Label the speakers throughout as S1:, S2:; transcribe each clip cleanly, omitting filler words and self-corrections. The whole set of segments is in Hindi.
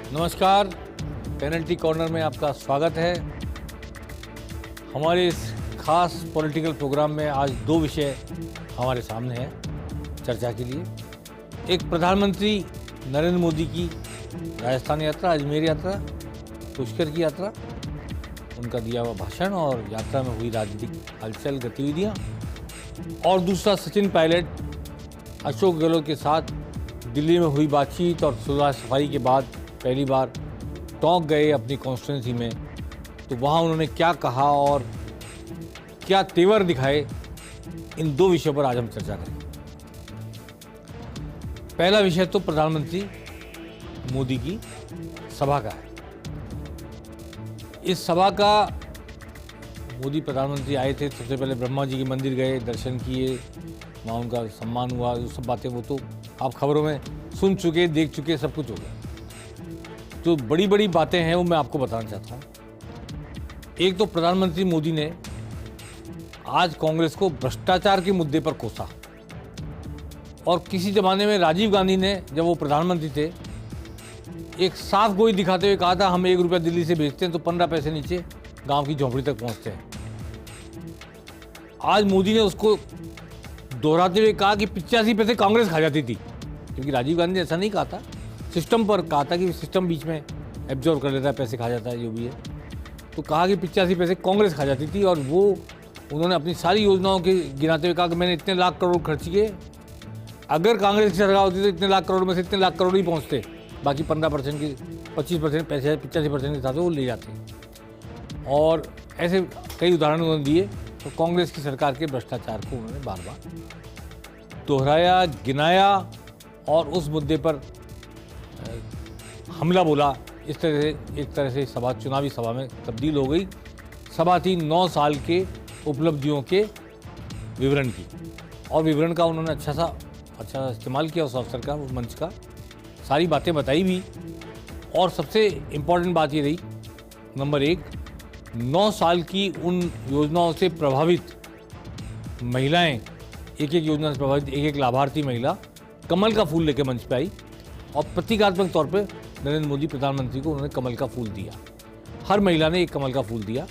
S1: नमस्कार, पेनल्टी कॉर्नर में आपका स्वागत है। हमारे इस खास पॉलिटिकल प्रोग्राम में आज दो विषय हमारे सामने हैं चर्चा के लिए। एक प्रधानमंत्री नरेंद्र मोदी की राजस्थान यात्रा, अजमेर यात्रा, पुष्कर की यात्रा, उनका दिया हुआ भाषण और यात्रा में हुई राजनीतिक हलचल गतिविधियाँ, और दूसरा सचिन पायलट अशोक गहलोत के साथ दिल्ली में हुई बातचीत और सुलह सफाई के बाद पहली बार टोंक गए अपनी कॉन्स्टिट्यूंसी में, तो वहाँ उन्होंने क्या कहा और क्या तेवर दिखाए, इन दो विषयों पर आज हम चर्चा करेंगे। पहला विषय तो प्रधानमंत्री मोदी की सभा का है। इस सभा का मोदी प्रधानमंत्री आए थे, सबसे पहले ब्रह्मा जी के मंदिर गए, दर्शन किए, वहाँ उनका सम्मान हुआ, जो सब बातें वो तो आप खबरों में सुन चुके, देख चुके, सब कुछ हो गया। जो बड़ी बड़ी बातें हैं वो मैं आपको बताना चाहता हूँ। एक तो प्रधानमंत्री मोदी ने आज कांग्रेस को भ्रष्टाचार के मुद्दे पर कोसा, और किसी जमाने में राजीव गांधी ने, जब वो प्रधानमंत्री थे, एक साफ गोई दिखाते हुए कहा था हम 1 रुपया दिल्ली से भेजते हैं तो 15 पैसे नीचे गांव की झोंपड़ी तक पहुंचते हैं। आज मोदी ने उसको दोहराते हुए कहा कि 85 पैसे कांग्रेस खा जाती थी, क्योंकि राजीव गांधी ने ऐसा नहीं कहा था, सिस्टम पर कहा था कि सिस्टम बीच में एब्जॉर्व कर लेता है, पैसे खा जाता है, जो भी है। तो कहा कि 85 पैसे कांग्रेस खा जाती थी, और वो उन्होंने अपनी सारी योजनाओं के गिनाते हुए कहा कि मैंने इतने लाख करोड़ खर्च किए, अगर कांग्रेस की सरकार होती तो इतने लाख करोड़ में से इतने लाख करोड़ ही पहुँचते, बाकी 15% की 25% पैसे 85% के साथ वो ले जाते हैं। और ऐसे कई उदाहरण उन्होंने दिए। तो कांग्रेस की सरकार के भ्रष्टाचार को उन्होंने बार बार दोहराया, गिनाया और उस मुद्दे पर हमला बोला। इस तरह से एक तरह से सभा चुनावी सभा में तब्दील हो गई। सभा थी 9 साल के उपलब्धियों के विवरण की, और विवरण का उन्होंने अच्छा इस्तेमाल किया उस अवसर का, उस मंच का, सारी बातें बताई भी। और सबसे इम्पोर्टेंट बात ये रही, नंबर 1, 9 साल की उन योजनाओं से प्रभावित महिलाएं, एक योजना से प्रभावित एक लाभार्थी महिला कमल का फूल लेकर मंच पे आई, और प्रतीकात्मक तौर पे नरेंद्र मोदी प्रधानमंत्री को उन्होंने कमल का फूल दिया। हर महिला ने एक कमल का फूल दिया,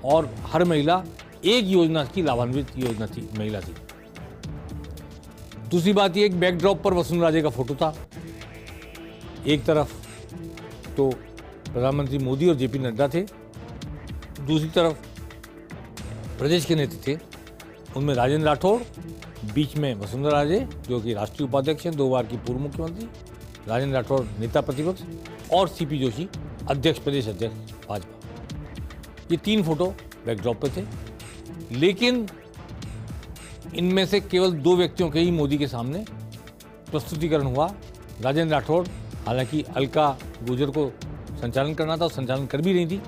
S1: और हर महिला एक योजना की लाभान्वित महिला थी। दूसरी बात ये, एक बैकड्रॉप पर वसुंधरा राजे का फोटो था। एक तरफ तो प्रधानमंत्री मोदी और जेपी नड्डा थे, दूसरी तरफ प्रदेश के नेता थे, उनमें राजेंद्र राठौड़, बीच में वसुंधरा राजे जो कि राष्ट्रीय उपाध्यक्ष हैं, 2 बार की पूर्व मुख्यमंत्री, राजेंद्र राठौड़ नेता प्रतिपक्ष, और सीपी जोशी अध्यक्ष, प्रदेश अध्यक्ष भाजपा। ये 3 फोटो बैकड्रॉप पे थे, लेकिन इनमें से केवल 2 व्यक्तियों के ही मोदी के सामने प्रस्तुतिकरण हुआ। राजेंद्र राठौड़, हालांकि अलका गुर्जर को संचालन करना था और संचालन कर भी रही थी,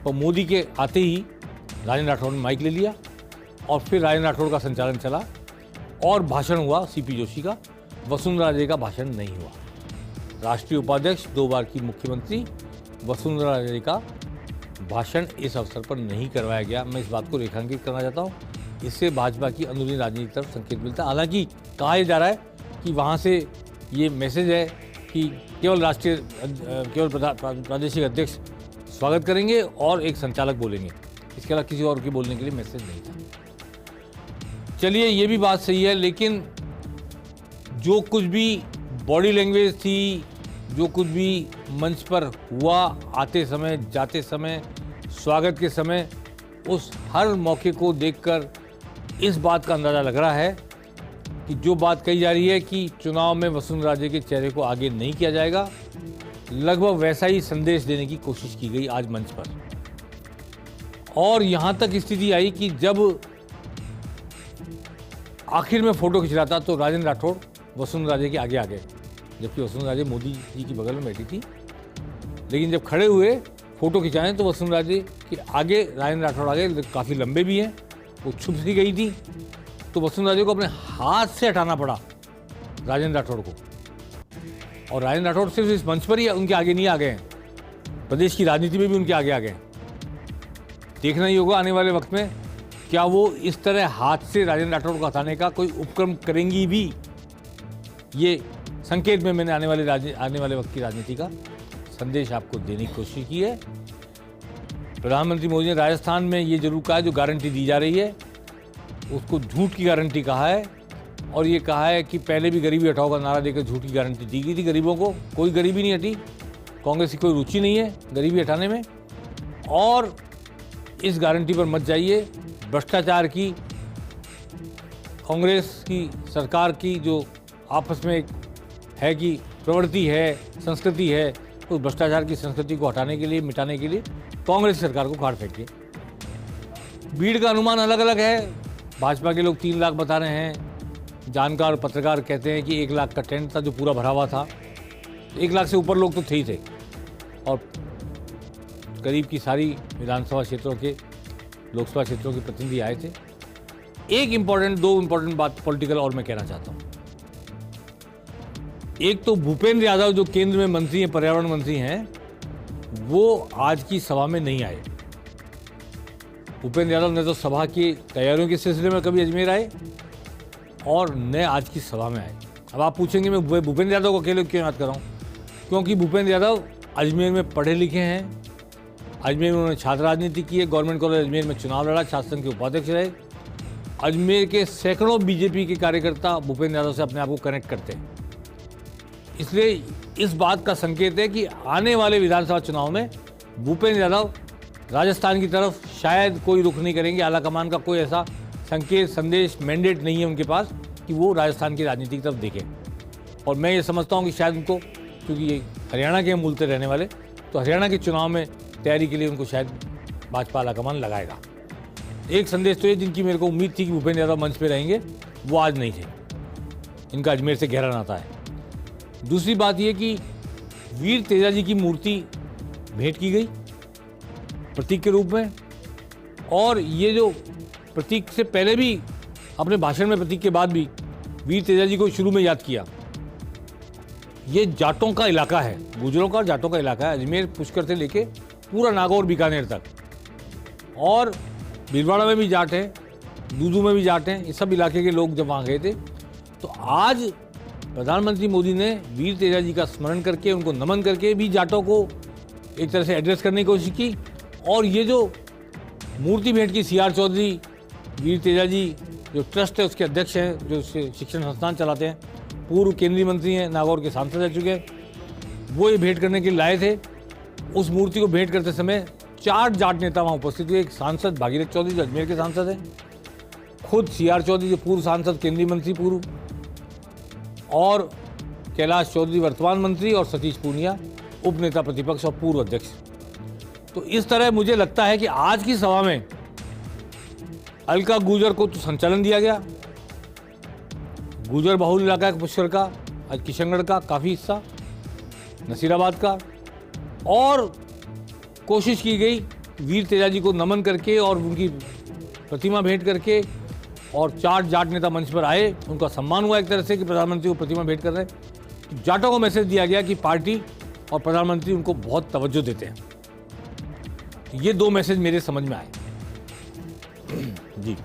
S1: पर मोदी के आते ही राजेंद्र राठौड़ ने माइक ले लिया, और फिर राजेंद्र राठौड़ का संचालन चला और भाषण हुआ सीपी जोशी का। वसुंधरा राजे का भाषण नहीं हुआ। राष्ट्रीय उपाध्यक्ष, 2 बार की मुख्यमंत्री वसुंधरा राजे का भाषण इस अवसर पर नहीं करवाया गया। मैं इस बात को रेखांकित करना चाहता हूँ। इससे भाजपा की अंदरूनी राजनीति की तरफ संकेत मिलता है। हालांकि कहा जा रहा है कि वहाँ से ये मैसेज है कि केवल प्रादेशिक अध्यक्ष स्वागत करेंगे और एक संचालक बोलेंगे, इसके अलावा किसी और के बोलने के लिए मैसेज नहीं था। चलिए, ये भी बात सही है, लेकिन जो कुछ भी बॉडी लैंग्वेज थी, जो कुछ भी मंच पर हुआ, आते समय, जाते समय, स्वागत के समय, उस हर मौके को देखकर इस बात का अंदाज़ा लग रहा है कि जो बात कही जा रही है कि चुनाव में वसुंधरा राजे के चेहरे को आगे नहीं किया जाएगा, लगभग वैसा ही संदेश देने की कोशिश की गई आज मंच पर। और यहाँ तक स्थिति आई कि जब आखिर में फोटो खिंच रहा था तो राजेंद्र राठौड़ वसुंधरा राजे के आगे आ गए, जबकि वसुंधरा राजे मोदी जी की बगल में बैठी थी। लेकिन जब खड़े हुए फोटो खिंचाएं तो वसुंधरा राजे के आगे राजेंद्र राठौड़ आ गए, काफ़ी लंबे भी हैं, वो छुप सी गई थी, तो वसुंधरा राजे को अपने हाथ से हटाना पड़ा राजेंद्र राठौड़ को। और राजेंद्र राठौड़ सिर्फ इस मंच पर ही उनके आगे नहीं आ गए हैं, प्रदेश की राजनीति में भी उनके आगे आ गए हैं। देखना ही होगा आने वाले वक्त में क्या वो इस तरह हाथ से राजेंद्र राठौड़ को हटाने का कोई उपक्रम करेंगी भी। ये संकेत में मैंने आने वाले वक्त की राजनीति का संदेश आपको देने की कोशिश की है। प्रधानमंत्री मोदी ने राजस्थान में ये जरूर कहा है, जो गारंटी दी जा रही है उसको झूठ की गारंटी कहा है, और ये कहा है कि पहले भी गरीबी हटाओ का नारा देकर झूठ की गारंटी दी गई थी गरीबों को। कोई गरीबी नहीं हटी, कांग्रेस की कोई रुचि नहीं है गरीबी हटाने में। और इस गारंटी पर मत जाइए। भ्रष्टाचार की, कांग्रेस की सरकार की जो आपस में है कि प्रवृत्ति है, संस्कृति है, उस भ्रष्टाचार की संस्कृति को हटाने के लिए, मिटाने के लिए कांग्रेस सरकार को काट फेंकिए। भीड़ का अनुमान अलग अलग है। भाजपा के लोग 3 लाख बता रहे हैं, जानकार और पत्रकार कहते हैं कि 1 लाख का टेंट था जो पूरा भरा हुआ था। 1 लाख से ऊपर लोग तो थे ही थे, और करीब की सारी विधानसभा क्षेत्रों के, लोकसभा क्षेत्रों के प्रतिनिधि आए थे। दो इम्पोर्टेंट बात पॉलिटिकल और मैं कहना चाहता हूँ। एक तो भूपेंद्र यादव जो केंद्र में मंत्री हैं, पर्यावरण मंत्री हैं, वो आज की सभा में नहीं आए। भूपेंद्र यादव ने तो सभा की तैयारियों के सिलसिले में कभी अजमेर आए और न आज की सभा में आए। अब आप पूछेंगे मैं भूपेंद्र यादव को अकेले क्यों याद कर रहा हूँ? क्योंकि भूपेंद्र यादव अजमेर में पढ़े लिखे हैं। अजमेर में उन्होंने छात्र राजनीति की है, गवर्नमेंट कॉलेज अजमेर में चुनाव लड़ा, छात्र संघ के उपाध्यक्ष रहे। अजमेर के सैकड़ों बीजेपी के कार्यकर्ता भूपेंद्र यादव से अपने आप को कनेक्ट करते हैं। इसलिए इस बात का संकेत है कि आने वाले विधानसभा चुनाव में भूपेंद्र यादव राजस्थान की तरफ शायद कोई रुख नहीं करेंगे। आलाकमान का कोई ऐसा संकेत, संदेश, मैंडेट नहीं है उनके पास कि वो राजस्थान की राजनीति की तरफ देखें। और मैं ये समझता हूँ कि शायद उनको, क्योंकि ये हरियाणा के मूलते रहने वाले, तो हरियाणा के चुनाव में तैयारी के लिए उनको शायद भाजपा आलाकमान लगाएगा। एक संदेश तो ये, जिनकी मेरे को उम्मीद थी कि भूपेंद्र यादव मंच पे रहेंगे, वो आज नहीं थे। इनका अजमेर से गहरा नाता है। दूसरी बात यह कि वीर तेजाजी की मूर्ति भेंट की गई प्रतीक के रूप में, और ये जो प्रतीक से पहले भी अपने भाषण में, प्रतीक के बाद भी वीर तेजाजी को शुरू में याद किया। ये जाटों का इलाका है, गुजरों का, जाटों का इलाका है। अजमेर पुष्कर से लेके पूरा नागौर बीकानेर तक, और भीलवाड़ा में भी जाट हैं, दूदू में भी जाट हैं। इस सब इलाके के लोग जब वहाँ गए थे, तो आज प्रधानमंत्री मोदी ने वीर तेजाजी का स्मरण करके, उनको नमन करके भी जाटों को एक तरह से एड्रेस करने की कोशिश की। और ये जो मूर्ति भेंट की CR चौधरी, वीर तेजाजी जो ट्रस्ट है उसके अध्यक्ष हैं, जो शिक्षण संस्थान चलाते हैं, पूर्व केंद्रीय मंत्री हैं, नागौर के सांसद रह चुके हैं, वो ये भेंट करने के लिए लाए थे। उस मूर्ति को भेंट करते समय 4 जाट नेता वहाँ उपस्थित हुए। एक सांसद भागीरथ चौधरी जो अजमेर के सांसद हैं, खुद CR चौधरी जो पूर्व सांसद, केंद्रीय मंत्री पूर्व, और कैलाश चौधरी वर्तमान मंत्री, और सतीश पूनिया उप नेता प्रतिपक्ष और पूर्व अध्यक्ष। तो इस तरह मुझे लगता है कि आज की सभा में अलका गुर्जर को तो संचालन दिया गया। गुर्जर बहुल इलाका है पुष्कर का, आज किशनगढ़ का काफ़ी हिस्सा, नसीराबाद का, और कोशिश की गई वीर तेजाजी को नमन करके और उनकी प्रतिमा भेंट करके, और 4 जाट नेता मंच पर आए, उनका सम्मान हुआ एक तरह से कि प्रधानमंत्री को प्रतिमा भेंट कर रहे हैं। जाटों को मैसेज दिया गया कि पार्टी और प्रधानमंत्री उनको बहुत तवज्जो देते हैं। ये 2 मैसेज मेरे समझ में आए। जी।